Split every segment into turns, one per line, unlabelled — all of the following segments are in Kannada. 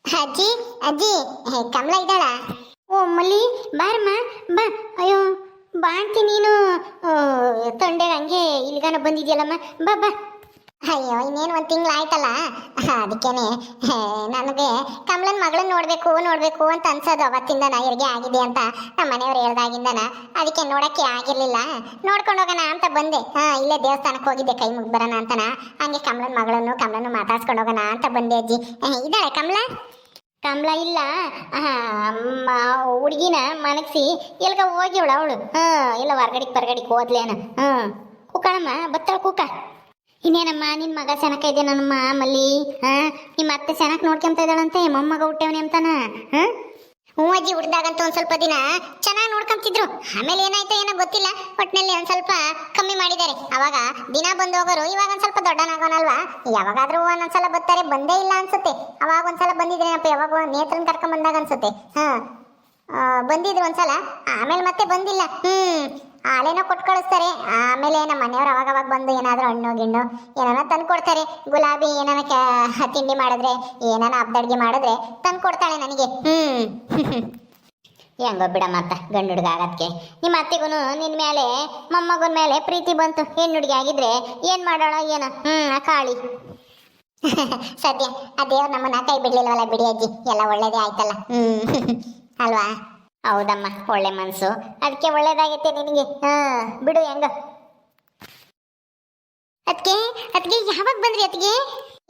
ಅಜ್ಜಿ ಅಜ್ಜಿ ಕಮಲ ಇದ್ದಾಳ? ಓ ಮಲ್ಲಿ ಬಾರಮ್ಮ ಬಾ. ಅಯ್ಯೋ ಬಾ ಅಂತಿ ನೀನು ತೊಂಡೆ ಹಂಗೆ ಇಲ್ಗಾನ ಬಂದಿದ್ಯಲ್ಲಮ್ಮ, ಬಾ ಬಾ. ಅಯ್ಯೋ ಇನ್ನೇನು ಒಂದು ತಿಂಗಳು ಆಯ್ತಲ್ಲ, ಅದಕ್ಕೇನೆ ನನಗೆ ಕಮಲನ ಮಗಳನ್ನ ನೋಡಬೇಕು ಅಂತ ಅನ್ಸೋದು. ಅವತ್ತಿಂದ ನಾ ಹೆರಿಗೆ ಆಗಿದೆ ಅಂತ ನಮ್ಮ ಮನೆಯವ್ರು ಹೇಳ್ದಾಗಿಂದನ ಅದಕ್ಕೆ ನೋಡೋಕ್ಕೆ ಆಗಿರಲಿಲ್ಲ. ನೋಡ್ಕೊಂಡು ಹೋಗೋಣ ಅಂತ ಬಂದೆ. ಇಲ್ಲೇ ದೇವಸ್ಥಾನಕ್ಕೆ ಹೋಗಿದ್ದೆ, ಕೈ ಮುಗಿ ಬರೋಣ ಅಂತನ. ಹಂಗೆ ಕಮಲನ್ನು ಮಾತಾಡ್ಸ್ಕೊಂಡು ಹೋಗೋಣ ಅಂತ ಬಂದೆ ಅಜ್ಜಿ. ಇದ್ದಾಳೆ ಕಮಲ? ಕಮಲ ಇಲ್ಲ, ಹುಡುಗಿನ ಮನಗಿಸಿ ಎಲ್ಗ ಹೋಗಿವಳ ಅವಳು. ಇಲ್ಲ ಹೊರ್ಗಡಿಗೆ ಹೋದ್ಲೇನ. ಕೂಕಣಮ್ಮ ಬತ್ತಾಳ ಕೂಕ. ಇನ್ನೇನಮ್ಮ ನಿನ್ನ ಮಗ ಚೆನ್ನಾಗ ಇದೆ ನನ್ನಮ್ಮ ಮಲ್ಲಿ. ನಿಮ್ಮ ಅತ್ತೆ ಚೆನ್ನಾಗಿ ನೋಡ್ಕೊಂತ ಇದ್ದಾಳಂತೆ, ಮೊಮ್ಮಗ ಹುಟ್ಟವನಿ ಅಂತಾನ. ಹ್ಞೂ ಅಜ್ಜಿ, ಹುಡ್ದಾಗಂತ ಒಂದು ಸ್ವಲ್ಪ ದಿನ ಚೆನ್ನಾಗಿ ನೋಡ್ಕೊಂತಿದ್ರು. ಆಮೇಲೆ ಏನಾಯ್ತು ಏನೋ ಗೊತ್ತಿಲ್ಲ, ಒಟ್ಟಿನಲ್ಲಿ ಒಂದು ಸ್ವಲ್ಪ ಕಮ್ಮಿ ಮಾಡಿದ್ದಾರೆ. ಅವಾಗ ದಿನ ಬಂದು ಹೋಗೋರು, ಇವಾಗ ಒಂದು ಸ್ವಲ್ಪ ದೊಡ್ಡನಾಗೋನಲ್ವಾ, ಯಾವಾಗಾದ್ರೂ ಒಂದೊಂದ್ಸಲ ಬರ್ತಾರೆ. ಬಂದೇ ಇಲ್ಲ ಅನ್ಸುತ್ತೆ, ಅವಾಗ ಒಂದ್ಸಲ ಬಂದಿದ್ರೇನಪ್ಪ, ಯಾವಾಗ ನೇತ್ರನ ಕರ್ಕೊಂಡ್ ಬಂದಾಗ ಅನ್ಸುತ್ತೆ. ಬಂದಿದ್ರು ಒಂದ್ಸಲ, ಆಮೇಲೆ ಮತ್ತೆ ಬಂದಿಲ್ಲ. ಹಾಲೇನೋ ಕೊಟ್ಟು ಕಳಿಸ್ತಾರೆ. ಆಮೇಲೆ ನಮ್ಮ ಮನೆಯವ್ರು ಅವಾಗವಾಗ ಬಂದು ಏನಾದರೂ ಹಣ್ಣು ಗಿಣ್ಣು ಏನಾರ ತಂದು ಕೊಡ್ತಾರೆ. ಗುಲಾಬಿ ಏನಾರ ತಿಂಡಿ ಮಾಡಿದ್ರೆ, ಏನಾರ ಹಬ್ಬದ ಅಡುಗೆ ಮಾಡಿದ್ರೆ ತಂದು ಕೊಡ್ತಾಳೆ ನನಗೆ. ಹೆಂಗೋ ಬಿಡಮ್ಮ ಅಂತ ಗಂಡು ಹುಡುಗ ಆಗಕ್ಕೆ. ನಿಮ್ಮ ಅತ್ತೆಗೂ ನಿನ್ನ ಮೇಲೆ ಮೊಮ್ಮಗನ ಮೇಲೆ ಪ್ರೀತಿ ಬಂತು. ಹೆಣ್ಣು ಹುಡುಗಿ ಆಗಿದ್ರೆ ಏನು ಮಾಡೋಣ ಏನೋ. ಕಾಳಿ ಸದ್ಯ ಆ ದೇವ್ರು ನಮ್ಮನ್ನ ಕೈ ಬಿಡ್ಲಿಲ್ವಲ್ಲ ಬಿಡಿ ಅಜ್ಜಿ, ಎಲ್ಲ ಒಳ್ಳೇದೇ ಆಯ್ತಲ್ಲ. ಅಲ್ವಾ? ಹೌದಮ್ಮ, ಒಳ್ಳೆ ಮನಸ್ಸು, ಅದಕ್ಕೆ ಒಳ್ಳೇದಾಗೈತೆ ನಿನಗೆ. ಬಿಡು ಹೆಂಗ. ಅದಕ್ಕೆ ಯಾವಾಗ ಬಂದ್ರಿ ಅದಕ್ಕೆ?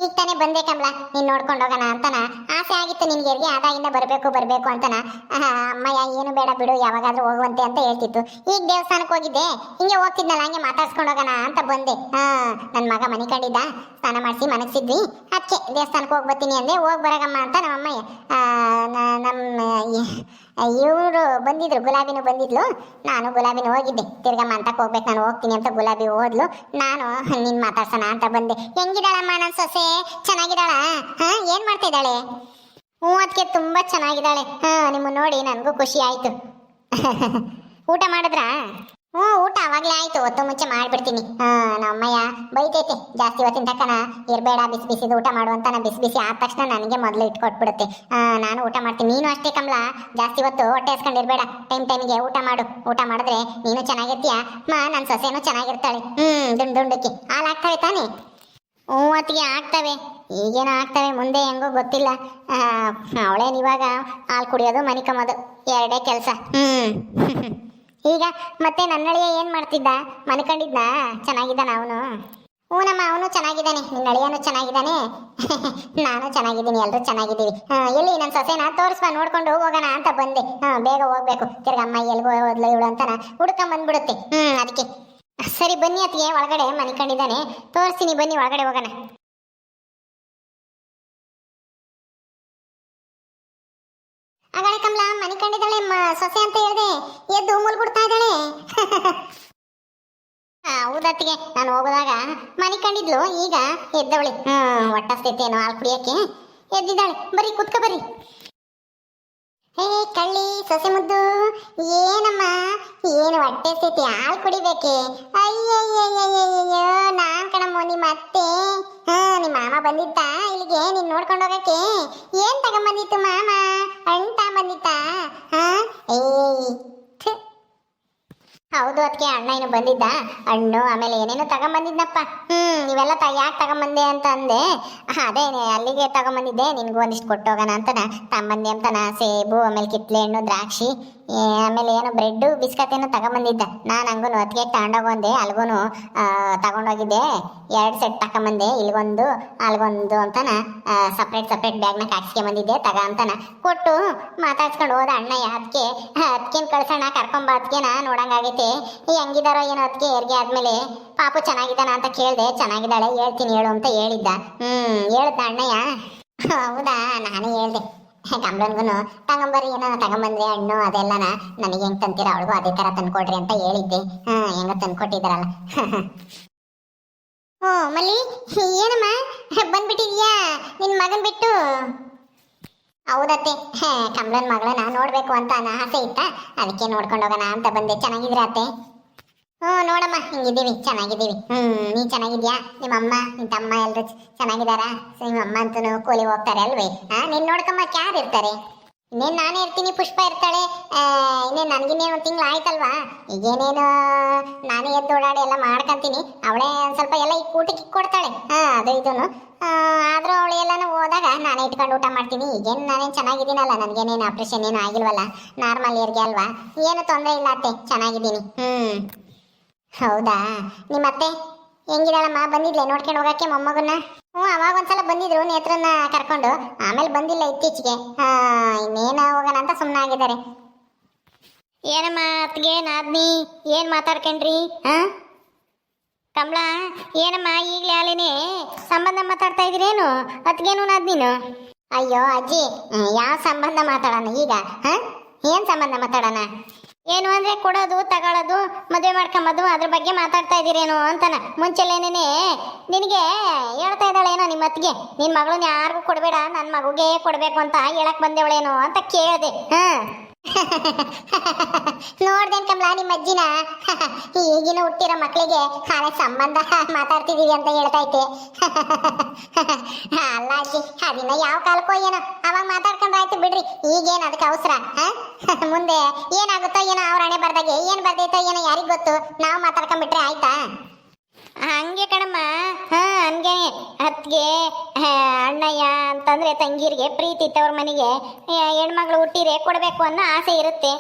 ಈಗ ತಾನೇ ಬಂದೆ ಕಮಲ, ನೀನು ನೋಡ್ಕೊಂಡು ಹೋಗೋಣ ಅಂತನ ಆಸೆ ಆಗಿತ್ತು ನಿನ್ಗೆ. ಹೆರಿಗೆ ಆದಾಗಿಂದ ಬರಬೇಕು ಅಂತನ. ಅಮ್ಮಯ್ಯ ಏನು ಬೇಡ ಬಿಡು, ಯಾವಾಗಾದ್ರೂ ಹೋಗುವಂತೆ ಅಂತ ಹೇಳ್ತಿತ್ತು. ಈಗ ದೇವಸ್ಥಾನಕ್ಕೆ ಹೋಗಿದ್ದೆ, ಹಿಂಗೆ ಹೋಗ್ತಿದ್ನಲ್ಲ, ಹಂಗೆ ಮಾತಾಡ್ಸ್ಕೊಂಡು ಹೋಗೋಣ ಅಂತ ಬಂದೆ. ನನ್ನ ಮಗ ಮನೆ ಕಂಡಿದ್ದ, ಸ್ನಾನ ಮಾಡಿಸಿ ಮನಗಿಸಿದ್ವಿ. ಅದಕ್ಕೆ ದೇವಸ್ಥಾನಕ್ಕೆ ಹೋಗಿ ಬರ್ತೀನಿ ಅಂದೆ. ಹೋಗಿ ಬರಗಮ್ಮ ಅಂತ ನಮ್ಮ ಅಮ್ಮಯ್ಯ ಇವರು ಬಂದಿದ್ರು, ಗುಲಾಬಿನೂ ಬಂದಿದ್ಲು. ನಾನು ಗುಲಾಬಿನೂ ಹೋಗಿದ್ದೆ. ತಿರ್ಗಮ್ಮ ಅಂತ ಹೋಗ್ಬೇಕು, ನಾನು ಹೋಗ್ತೀನಿ ಅಂತ ಗುಲಾಬಿ ಹೋದ್ಲು. ನಾನು ನಿನ್ನ ಮಾತಾಡ್ಸೋಣ ಅಂತ ಬಂದೆ. ಹೆಂಗಿದ್ದಾಳಮ್ಮ ನನ್ನ ಸೊಸೆ? ಚೆನ್ನಾಗಿದ್ದಾಳ? ಏನ್ ಮಾಡ್ತಾ ಇದ್ದಾಳೆ? ಹ್ಞೂ ಅದಕ್ಕೆ ತುಂಬಾ ಚೆನ್ನಾಗಿದ್ದಾಳೆ. ನಿಮ್ಮನ್ನು ನೋಡಿ ನನಗೂ ಖುಷಿ ಆಯ್ತು. ಊಟ ಮಾಡಿದ್ರಾ? ಹ್ಞೂ ಊಟ ಅವಾಗಲೇ ಆಯ್ತು, ಹೊತ್ತು ಮುಂಚೆ ಮಾಡಿಬಿಡ್ತೀನಿ. ನಮ್ಮಯ್ಯ ಬೈತೈತೆ ಜಾಸ್ತಿ ಹೊತ್ತಿನ ತಕ್ಕನ ಇರಬೇಡ, ಬಿಸಿ ಬಿಸಿದು ಊಟ ಮಾಡುವಂತ. ಬಿಸಿ ಬಿಸಿ ಆದ ತಕ್ಷಣ ನನಗೆ ಮೊದಲು ಇಟ್ಕೊಟ್ಬಿಡುತ್ತೆ. ನಾನು ಊಟ ಮಾಡ್ತೀನಿ, ನೀನು ಅಷ್ಟೇ ಕಮಲ. ಜಾಸ್ತಿ ಹೊತ್ತು ಹೊಟ್ಟೆ ಹಸ್ಕೊಂಡಿರ್ಬೇಡ, ಟೈಮಿಗೆ ಊಟ ಮಾಡು. ಊಟ ಮಾಡಿದ್ರೆ ನೀನು ಚೆನ್ನಾಗಿರ್ತೀಯ, ನನ್ನ ಸೊಸೆನೂ ಚೆನ್ನಾಗಿರ್ತಾಳೆ. ದುಂಡಕ್ಕೆ ಹಾಲು ಆಗ್ತವೆ ತಾನೇ? ಹ್ಞೂ ಅತ್ತಿಗೆ ಆಗ್ತವೆ, ಈಗೇನೋ ಆಗ್ತವೆ, ಮುಂದೆ ಹೆಂಗೋ ಗೊತ್ತಿಲ್ಲ. ಅವಳೇನು ಇವಾಗ ಹಾಲು ಕುಡಿಯೋದು ಮನೆ ಕಮ್ಮೋದು ಎರಡೇ ಕೆಲಸ. ಈಗ ಮತ್ತೆ ನನ್ನಳಿಯ ಏನು ಮಾಡ್ತಿದ್ದ? ಮನ್ಕೊಂಡಿದ್ನಾ? ಚೆನ್ನಾಗಿದ್ದಾನ ಅವನು? ಹ್ಞೂನಮ್ಮ, ಅವನು ಚೆನ್ನಾಗಿದ್ದಾನೆ. ನಿನ್ನ ಅಳಿಯನು ಚೆನ್ನಾಗಿದ್ದಾನೆ, ನಾನು ಚೆನ್ನಾಗಿದ್ದೀನಿ, ಎಲ್ಲರೂ ಚೆನ್ನಾಗಿದ್ದೀವಿ. ಎಲ್ಲಿ ನನ್ನ ಸೊಸೆನ ತೋರಿಸ್ಬಾ, ನೋಡ್ಕೊಂಡು ಹೋಗೋಣ ಅಂತ ಬಂದೆ. ಬೇಗ ಹೋಗ್ಬೇಕು, ತಿರ್ಗಮ್ಮ ಎಲ್ಗೋ ಹೋದ್ಲು ಇವಳು ಅಂತಾನ ಹುಡ್ಕೊಂಬಂದ್ಬಿಡುತ್ತೆ. ಅದಕ್ಕೆ ಸರಿ ಬನ್ನಿ ಅತ್ತಿಗೆ, ಒಳಗಡೆ ಮನೆ ಕಂಡಿದ್ದಾನೆ, ತೋರಿಸ್ತೀನಿ, ಬನ್ನಿ ಒಳಗಡೆ ಹೋಗೋಣ. ಆಗಾಳೆ ಕಮಲ ಮನೆ ಕಂಡಿದ್ದಾಳೆ, ಸೊಸೆ ಅಂತ ಹೇಳಿದೆ, ಎದ್ದು ಮುಲ್ಗುಡ್ತಾ ಇದ್ದಾಳೆ. ಹೌದತ್ತಿಗೆ, ನಾನು ಹೋಗೋದಾಗ ಮನೆ ಕಂಡಿದ್ಲು, ಈಗ ಎದ್ದವಳಿ. ಹೊಟ್ಟಸ್ತೈತೇನೋ ಹಾಲು ಕುಡಿಯಕ್ಕೆ ಎದ್ದಿದ್ದಾಳೆ. ಬರ್ರಿ ಕುತ್ಕ ಬರ್ರಿ. ಹೇ ಕಳ್ಳಿ ಸೊಸೆ ಮುದ್ದು, ಏನಮ್ಮ ಏನು ಹೊಟ್ಟೆ ಸ್ಥಿತಿ, ಹಾಲು ಕುಡಿಬೇಕೆ? ಅಯ್ಯಯ್ಯಯ್ಯಯ್ಯಯ್ಯೋ, ನಾನ್ ಕಣಮ್ಮ ನಿಮ್ಮ ಅತ್ತೆ. ನಿಮ್ಮ ಮಾಮ ಬಂದಿತ್ತ ಇಲ್ಲಿಗೆ ನೀನ್ ನೋಡ್ಕೊಂಡು ಹೋಗಕ್ಕೆ? ಏನ್ ತಗೊಂಬಂದಿತ್ತು ಮಾಮ? ಹಣ್ಣು ತಗೊಂಬಂದಿತ್ತ? ಏಯ್ ಹೌದು ಅದಕ್ಕೆ, ಅಣ್ಣ ಏನು ಬಂದಿದ್ದ, ಹಣ್ಣು ಆಮೇಲೆ ಏನೇನು ತಗೊಂಬಂದಿದ್ನಪ್ಪ. ಇವೆಲ್ಲ ಯಾಕೆ ತಗೊಂಬಂದೆ ಅಂತ ಅಂದೆ. ಅದೇ ಅಲ್ಲಿಗೆ ತಗೊಂಬಂದಿದ್ದೆ, ನಿನ್ಗೂ ಒಂದಿಷ್ಟು ಕೊಟ್ಟೋಗೋಣ ಅಂತನ ತಗೊಂಬಂದೆ ಅಂತನ. ಸೇಬು ಆಮೇಲೆ ಕಿತ್ಲೆ ಹಣ್ಣು, ದ್ರಾಕ್ಷಿ, ಆಮೇಲೆ ಏನು ಬ್ರೆಡ್ಡು ಬಿಸ್ಕತ್ ಏನೋ ತಗೊಂಬಂದಿದ್ದ. ನಾನು ಹಂಗೂ ಅದಕ್ಕೆ ತಗೊಂಡೋಗಂದೆ, ಅಲ್ಗೂ ತಗೊಂಡೋಗಿದ್ದೆ. 2 ಸೆಟ್ ತಗೊಂಬಂದೆ, ಇಲ್ಗೊಂದು ಅಲ್ಗೊಂದು ಅಂತನ ಸಪ್ರೇಟ್ ಬ್ಯಾಗ್ನ ಹಾಕ್ಸ್ಕೊಂಬಂದಿದ್ದೆ. ಅಂತಾನ ಕೊಟ್ಟು ಮಾತಾಡ್ಸ್ಕೊಂಡು ಹೋದ ಅಣ್ಣಯ್ಯ. ಅದಕ್ಕೇನು ಕಳ್ಸೋಣ, ಕರ್ಕೊಂಬ ಅದಕ್ಕೇನ ನೋಡಂಗಾಗೈತೆ ಹೆಂಗಿದಾರೋ ಏನೋ. ಅದಕ್ಕೆ ಹೆರಿಗೆ ಆದ್ಮೇಲೆ ಪಾಪು ಚೆನ್ನಾಗಿದ್ದಾನ ಅಂತ ಕೇಳಿದೆ. ಚೆನ್ನಾಗಿದ್ದಾಳೆ, ಹೇಳ್ತೀನಿ ಹೇಳು ಅಂತ ಹೇಳಿದ್ದ. ಹೇಳ್ದ ಅಣ್ಣಯ್ಯ. ಹೌದಾ, ನಾನು ಹೇಳ್ದೆ ಕಮಲನ್ಗೂ ತಗೊಂಬರ್ರಿ, ಏನೋ ತಗೊಂಬಂದ್ರೆ ಹಣ್ಣು ಅದೆಲ್ಲನ ನನಗೆ ಹೆಂಗ್ ತಂತೀರ ಅವಳಿಗೂ ಅದೇ ತರ ತಂದ್ಕೊಡ್ರಿ ಅಂತ ಹೇಳಿದ್ದೆ. ಹೆಂಗ ತಂದ್ಕೊಟ್ಟಿದ್ದಾರಲ್ಲ. ಓ ಮಲ್ಲಿ, ಏನಮ್ಮ ಬಂದ್ಬಿಟ್ಟಿದ್ಯಾ ನಿನ್ ಮಗನ್ ಬಿಟ್ಟು? ಹೌದತ್ತೆ, ಕಮಲನ್ ಮಗಳನ್ನ ನೋಡ್ಬೇಕು ಅಂತ ಆಸೆ ಇತ್ತ, ಅದಕ್ಕೆ ನೋಡ್ಕೊಂಡು ಹೋಗೋಣ ಅಂತ ಬಂದೆ. ಚೆನ್ನಾಗಿದ್ರ ಅತ್ತೆ? ನೋಡಮ್ಮ ಹಿಂಗಿದ್ದೀವಿ, ಚೆನ್ನಾಗಿದ್ದೀವಿ. ನೀ ಚೆನ್ನಾಗಿದ್ಯಾ? ನಿಮ್ಮ ಅಮ್ಮ ನಿನ್ ತಮ್ಮ ಎಲ್ರು ಚೆನ್ನಾಗಿದಾರ? ನಿಮ್ಮ ಅಮ್ಮ ಅಂತೂ ಕೂಲಿ ಹೋಗ್ತಾರೆ ಅಲ್ವೇ? ನಿನ್ ನೋಡ್ಕೊಂಬಕ್ ಯಾರು ಇರ್ತಾರೆ? ಇನ್ನೇನು ನಾನೇ ಇರ್ತೀನಿ, ಪುಷ್ಪ ಇರ್ತಾಳೆ. ಇನ್ನೇನು ನನಗಿನ್ನೇನು ಒಂದು ತಿಂಗಳು ಆಯ್ತಲ್ವಾ? ಈಗೇನೇನು ನಾನೇ ಎದ್ದು ಓಡಾಡಿ ಎಲ್ಲ ಮಾಡ್ಕೊಂತೀನಿ. ಅವಳೇ ಒಂದು ಸ್ವಲ್ಪ ಎಲ್ಲ ಈ ಊಟಕ್ಕೆ ಕೊಡ್ತಾಳೆ. ಅದು ಇದನ್ನು ಆದರೂ ಅವಳು ಎಲ್ಲಾನು ಹೋದಾಗ ನಾನೇ ಇಟ್ಕೊಂಡು ಊಟ ಮಾಡ್ತೀನಿ. ಈಗೇನು ನಾನೇನು ಚೆನ್ನಾಗಿದ್ದೀನಲ್ಲ, ನನಗೇನೇನು ಆಪ್ರೇಷನ್ ಏನು ಆಗಿಲ್ವಲ್ಲ, ನಾರ್ಮಲ್ ಇಯರ್ಗೆ ಅಲ್ವಾ, ಏನು ತೊಂದರೆ ಇಲ್ಲ ಅತ್ತೆ, ಚೆನ್ನಾಗಿದ್ದೀನಿ. ಹೌದಾ? ನಿಮ್ಮತ್ತೆ ಹೆಂಗಿದಾಳಮ್ಮ? ಬಂದಿದ್ಲೆ ನೋಡ್ಕೊಂಡು ಹೋಗಕ್ಕೆ ಮೊಮ್ಮಗನ್ನ? ಅವಾಗ ಒಂದ್ಸಲ ಬಂದಿದ್ರು ನೇತ್ರನ್ನ ಕರ್ಕೊಂಡು, ಆಮೇಲೆ ಬಂದಿಲ್ಲ ಇತ್ತೀಚೆಗೆ. ಇನ್ನೇನ ಹೋಗೋಣ ಅಂತ ಸುಮ್ಮನೆ ಆಗಿದ್ದಾರೆ. ಏನಮ್ಮ ಅತ್ಗೆ ನಾದ್ನಿ ಏನ್ ಮಾತಾಡ್ಕೊಂಡ್ರಿ? ಕಮಲ ಏನಮ್ಮ ಈಗಲೇ ಅಲ್ಲೇನೆ ಸಂಬಂಧ ಮಾತಾಡ್ತಾ ಇದ್ರೇನು ಅತ್ಗೇನು ನಾದ್ನಿನು? ಅಯ್ಯೋ ಅಜ್ಜಿ, ಯಾವ ಸಂಬಂಧ ಮಾತಾಡೋಣ ಈಗ? ಏನ್ ಸಂಬಂಧ ಮಾತಾಡೋಣ? ಏನು ಅಂದ್ರೆ ಕೊಡೋದು ತಗೊಳ್ಳೋದು ಮದುವೆ ಮಾಡ್ಕೊಂಬದು ಅದ್ರ ಬಗ್ಗೆ ಮಾತಾಡ್ತಾ ಇದ್ದೀರೇನು ಅಂತನ. ಮುಂಚೆಲೇನೇ ನಿನಗೆ ಹೇಳ್ತಾ ಇದ್ದಾಳೇನೋ ನಿಮ್ಮ ಅತ್ತಿಗೆ, ನಿನ್ ಮಗಳನ್ನ ಯಾರಿಗೂ ಕೊಡಬೇಡ, ನನ್ನ ಮಗುಗೆ ಕೊಡ್ಬೇಕು ಅಂತ ಹೇಳಕ್ ಬಂದೇವಳೇನೋ ಅಂತ ಕೇಳಿದೆ. ನೋಡ್ದೇನ್ ಕಮಲ ನಿಮ್ಮ ಅಜ್ಜಿನ? ಈಗಿನ ಹುಟ್ಟಿರೋ ಮಕ್ಕಳಿಗೆ ಹಾಗೆ ಸಂಬಂಧ ಮಾತಾಡ್ತಿದೀವಿ ಅಂತ ಹೇಳ್ತೈತೆ. ಅಲ್ಲ ಅಜ್ಜಿ, ಅದನ್ನ ಯಾವ ಕಾಲಕ್ಕೋ ಏನೋ ಅವಾಗ ಮಾತಾಡ್ಕೊಂಡ್ರಾಯ್ತು ಬಿಡ್ರಿ, ಈಗೇನು ಅದಕ್ಕೆ ಅವಸರ? ಮುಂದೆ ಏನಾಗುತ್ತೋ ಏನೋ, ಅವ್ರ ಹಣೆ ಬರ್ದಾಗೆ ಏನ್ ಬರ್ದೈತೋ ಏನೋ ಯಾರಿಗ್ ಗೊತ್ತು, ನಾವು ಮಾತಾಡ್ಕೊಂಡ್ಬಿಟ್ರೆ ಆಯ್ತಾ? ಹಂಗೆ ಕಣಮ್ಮ. ಹಂಗೆ ಅತ್ತಿಗೆ ಅಣ್ಣಯ್ಯ ಅಂತಂದ್ರೆ ತಂಗಿರಿಗೆ ಪ್ರೀತಿ ಇತ್ತವ್ರ ಮನೆಗೆ ಹೆಣ್ಮಗಳು ಹುಟ್ಟಿರೆ ಕೊಡಬೇಕು ಅನ್ನೋ ಆಸೆ ಇರುತ್ತೆ.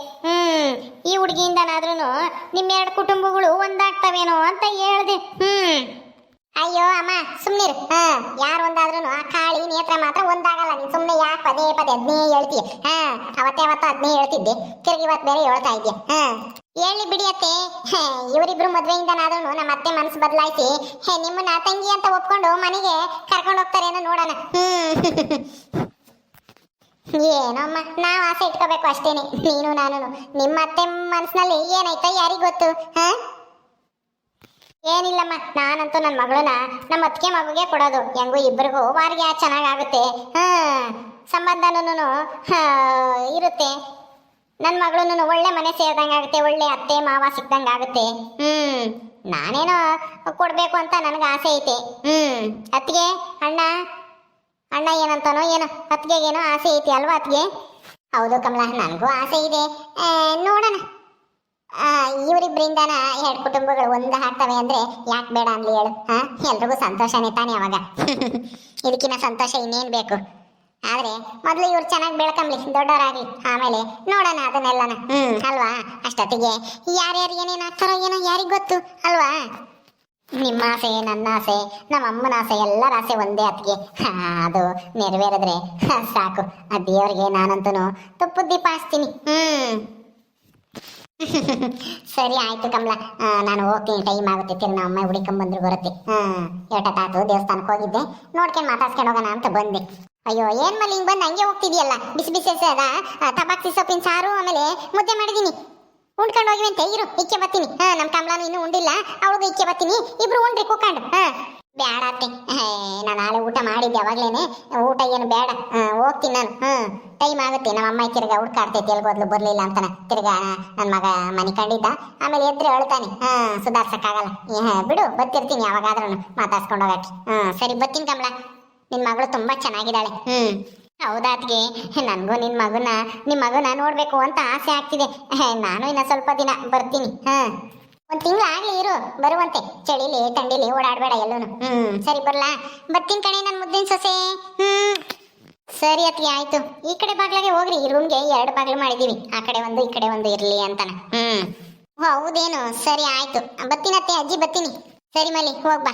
ಈ ಹುಡುಗಿಯಿಂದನಾದ್ರೂ ನಿಮ್ಮೆರಡು ಕುಟುಂಬಗಳು ಒಂದಾಗ್ತವೇನೋ ಅಂತ ಹೇಳ್ದೆ. ಅಯ್ಯೋ ಅಮ್ಮ ಸುಮ್ನಿರು. ಯಾರು ಒಂದಾದ್ರೂ ಆ ಕಾಳಿ ನೇತ್ರ ಮಾತ್ರ ಒಂದಾಗಲ್ಲ. ನೀನ್ ಸುಮ್ನೆ ಯಾಕೆ ಪದೇ ಪದೇ ಅದನ್ನೇ ಹೇಳ್ತೀಯ? ಅವತ್ತೇ ಅದನ್ನೇ ಹೇಳ್ತಿದ್ದೆ, ತಿರ್ಗಿ ಇವತ್ತು ಬೇರೆ ಹೇಳ್ತಾ ಇದ್ದೆ. ಹೇಳಿ ಬಿಡಿಯತ್ತೆ, ಇವರಿಬ್ರು ಮದ್ವೆಯಿಂದನಾದ್ರೂ ನಮ್ಮ ಅತ್ತೆ ಮನಸ್ಸು ಬದಲಾಯಿಸಿ ನಿಮ್ಮನ್ನ ತಂಗಿ ಅಂತ ಒಪ್ಕೊಂಡು ಮನೆಗೆ ಕರ್ಕೊಂಡು ಹೋಗ್ತಾರೇನೋ ನೋಡೋಣ. ಏನೋಮ್ಮ, ನಾವು ಆಸೆ ಇಟ್ಕೋಬೇಕು ಅಷ್ಟೇನೆ, ನೀನು ನಾನು. ನಿಮ್ಮ ಅತ್ತೆ ಮನಸ್ಸಿನಲ್ಲಿ ಏನಾಯ್ತಾ ಯಾರಿಗ್ ಗೊತ್ತು? ಏನಿಲ್ಲಮ್ಮ, ನಾನಂತೂ ನನ್ನ ಮಗಳನ್ನ ನಮ್ಮ ಅತ್ತಿಗೆ ಮಗುಗೆ ಕೊಡೋದು. ಹೆಂಗು ಇಬ್ಬರಿಗೂ ವಾರಿಗೆ ಚೆನ್ನಾಗಾಗುತ್ತೆ, ಸಂಬಂಧನೂ ಇರುತ್ತೆ. ನನ್ನ ಮಗಳೂ ಒಳ್ಳೆ ಮನೆ ಸೇರಿದಂಗಾಗುತ್ತೆ, ಒಳ್ಳೆ ಅತ್ತೆ ಮಾವ ಸಿಕ್ದಂಗಾಗುತ್ತೆ. ನಾನೇನೋ ಕೊಡಬೇಕು ಅಂತ ನನಗೆ ಆಸೆ ಐತೆ. ಅತ್ತಿಗೆ ಅಣ್ಣ ಏನಂತಾನೋ ಏನೋ, ಅತ್ತಿಗೆಗೇನೋ ಆಸೆ ಐತಿ ಅಲ್ವಾ ಅತ್ತಿಗೆ? ಹೌದು ಕಮಲ, ನನಗೂ ಆಸೆ ಇದೆ. ನೋಡೋಣ, ಇವರಿಬ್ಬರಿಂದನ ಎರಡು ಕುಟುಂಬಗಳು ಒಂದು ಆಗ್ತವೆ ಅಂದ್ರೆ ಯಾಕೆ ಬೇಡ ಅನ್ಲಿ ಹೇಳು? ಎಲ್ರಿಗೂ ಸಂತೋಷನೇ ತಾನೇ ಅವಾಗ. ಇದಕ್ಕಿನ್ನ ಸಂತೋಷ ಇನ್ನೇನು ಬೇಕು? ಆದ್ರೆ ಮೊದಲು ಇವ್ರು ಚೆನ್ನಾಗಿ ಬೆಳ್ಕಂಬ್ಲಿ, ದೊಡ್ಡವರಾಗ್ಲಿ, ಆಮೇಲೆ ನೋಡೋಣ ಅದನ್ನೆಲ್ಲನ. ಅಲ್ವಾ? ಅಷ್ಟೊತ್ತಿಗೆ ಯಾರ್ಯಾರು ಏನೇನು ಆಗ್ತಾರೋ ಏನೋ ಯಾರಿಗ್ ಗೊತ್ತು ಅಲ್ವಾ? ನಿಮ್ಮ ಆಸೆ, ನನ್ನ ಆಸೆ, ನಮ್ಮ ಅಮ್ಮನ ಆಸೆ, ಎಲ್ಲರ ಆಸೆ ಒಂದೇ ಅತ್ತಿಗೆ. ಅದು ನೆರವೇರಿದ್ರೆ ಸಾಕು. ಆ ದೇವ್ರಿಗೆ ನಾನಂತೂ ತುಪ್ಪದ ದೀಪ ಹಚ್ತೀನಿ. ಸರಿ ಆಯ್ತು ಕಮಲ, ನಾನು ಹೋಗ್ತೀನಿ, ಟೈಮ್ ಆಗುತ್ತೆ. ತಿರ್ಗಿ ನಮ್ಮ ಅಮ್ಮ ಹುಡುಕೊಂಬಂದ್ರು ಬರುತ್ತೆ. ಏಟತ್ತಾತು, ದೇವಸ್ಥಾನಕ್ಕೆ ಹೋಗಿದ್ದೆ, ನೋಡ್ಕೊಂಡು ಮಾತಾಡ್ಸ್ಕೊಂಡು ಹೋಗೋಣ ಅಂತ ಬಂದೆ. ಅಯ್ಯೋ ಏನ್ ಮಲ್ಲಿ ಹಿಂಗ್ ಬಂದು ಹಂಗೆ ಹೋಗ್ತಿದ್ಯಲ್ಲ? ಬಿಸಿ ಬಿಸಿ ಅದ ತಬಾಕ್ಸಿ ಸೊಪ್ಪಿನ ಸಾರು ಆಮೇಲೆ ಮುದ್ದೆ ಮಾಡಿದೀನಿ, ಉಂಡ್ಕೊಂಡು ಹೋಗಿವಂತೆ. ಇರು, ಇಕ್ಕೆ ಬರ್ತೀನಿ. ನಮ್ಮ ಕಮಲಾನು ಇನ್ನೂ ಉಂಡಿಲ್ಲ, ಅವಳಿಗೂ ಇಕ್ಕೆ ಬರ್ತೀನಿ, ಇಬ್ರು ಉಂಡ್ರಿ ಕೂಕೊಂಡು. ಬೇಡ ಅತ್ತೆ, ನಾನು ನಾಳೆ ಊಟ ಮಾಡಿದ್ದೆ ಅವಾಗ್ಲೇನೆ, ಊಟ ಏನು ಬೇಡ, ಹೋಗ್ತೀನಿ ನಾನು. ಟೈಮ್ ಆಗುತ್ತೆ. ನಮ್ಮ ಅಮ್ಮ ತಿರ್ಗಾ ಹುಡ್ಕಾಡ್ತೈತಿ, ಎಲ್ಗೋದ್ಲು ಬರ್ಲಿಲ್ಲ ಅಂತಾನೆ. ತಿರ್ಗಾ ನನ್ನ ಮಗ ಮನೆ ಕಂಡಿದ್ದ, ಆಮೇಲೆ ಎದ್ರೆ ಹೇಳ್ತಾನೆ. ಸುಧಾರ್ಸಕ್ಕಾಗಲ್ಲ, ಬಿಡು, ಬತ್ತಿರ್ತೀನಿ ಯಾವಾಗಾದ್ರೂ ಮಾತಾಡ್ಸ್ಕೊಂಡು ಹೋಗಕ್ಕೆ. ಸರಿ ಬರ್ತೀನಿ ಕಮಲ, ನಿನ್ ಮಗಳು ತುಂಬಾ ಚೆನ್ನಾಗಿದ್ದಾಳೆ. ಹೌದಾತ್ಗೆ, ನನಗೂ ನಿಮ್ಮ ಮಗನ ನೋಡ್ಬೇಕು ಅಂತ ಆಸೆ ಆಗ್ತಿದೆ. ನಾನು ಇನ್ನ ಸ್ವಲ್ಪ ದಿನ ಬರ್ತೀನಿ. ಒಂದ್ ತಿಂಗಳು ಆಗ್ಲಿ ಇರು, ಬರುವಂತೆ. ಚಳಿಲಿ ತಂಡಿಲಿ ಓಡಾಡ್ಬೇಡ ಎಲ್ಲೂನು. ಸರಿ ಬರ್ಲಾ? ಬರ್ತೀನಿ ಕಣೆ ನನ್ನ ಮುದ್ದಿನ ಸೊಸೆ. ಸರಿ ಅತ್ಗೆ, ಆಯ್ತು. ಈ ಕಡೆ ಬಾಗ್ಲಾಗೆ ಹೋಗ್ರಿ, ಈ ರೂಮ್ಗೆ 2 ಬಾಗ್ಲು ಮಾಡಿದೀವಿ, ಆ ಕಡೆ ಒಂದು ಈ ಕಡೆ ಒಂದು ಇರ್ಲಿ ಅಂತಾನ. ಹೌದೇನು? ಸರಿ ಆಯ್ತು, ಬರ್ತೀನತ್ತೆ ಅಜ್ಜಿ, ಬರ್ತೀನಿ. ಸರಿ ಮಲ್ಲಿ, ಹೋಗ್ಬಾ.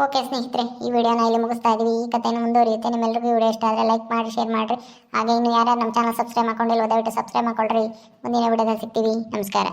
ಓಕೆ ಸ್ನೇಹಿತರೆ, ಈ ವಿಡಿಯೋನ ಇಲ್ಲಿ ಮುಗಿಸ್ತಾ ಇದೀವಿ. ಈ ಕಥೆಯನ್ನು ಮುಂದುವರಿಯುತ್ತೆ. ನಿಮ್ಮೆಲ್ಲರಿಗೂ ವಿಡಿಯೋ ಇಷ್ಟ ಆದರೆ ಲೈಕ್ ಮಾಡಿ, ಶೇರ್ ಮಾಡಿರಿ. ಹಾಗೆ ಇನ್ನು ಯಾರು ನಮ್ಮ ಚಾನಲ್ ಸಬ್ಸ್ಕ್ರೈಬ್ ಮಾಡ್ಕೊಂಡಿಲ್ಲ ದಯವಿಟ್ಟು ಸಬ್ಸ್ಕ್ರೈಬ್ ಮಾಡ್ಕೊಳ್ರಿ. ಮುಂದಿನ ವಿಡಿಯೋದಲ್ಲಿ ಸಿಗ್ತೀವಿ. ನಮಸ್ಕಾರ.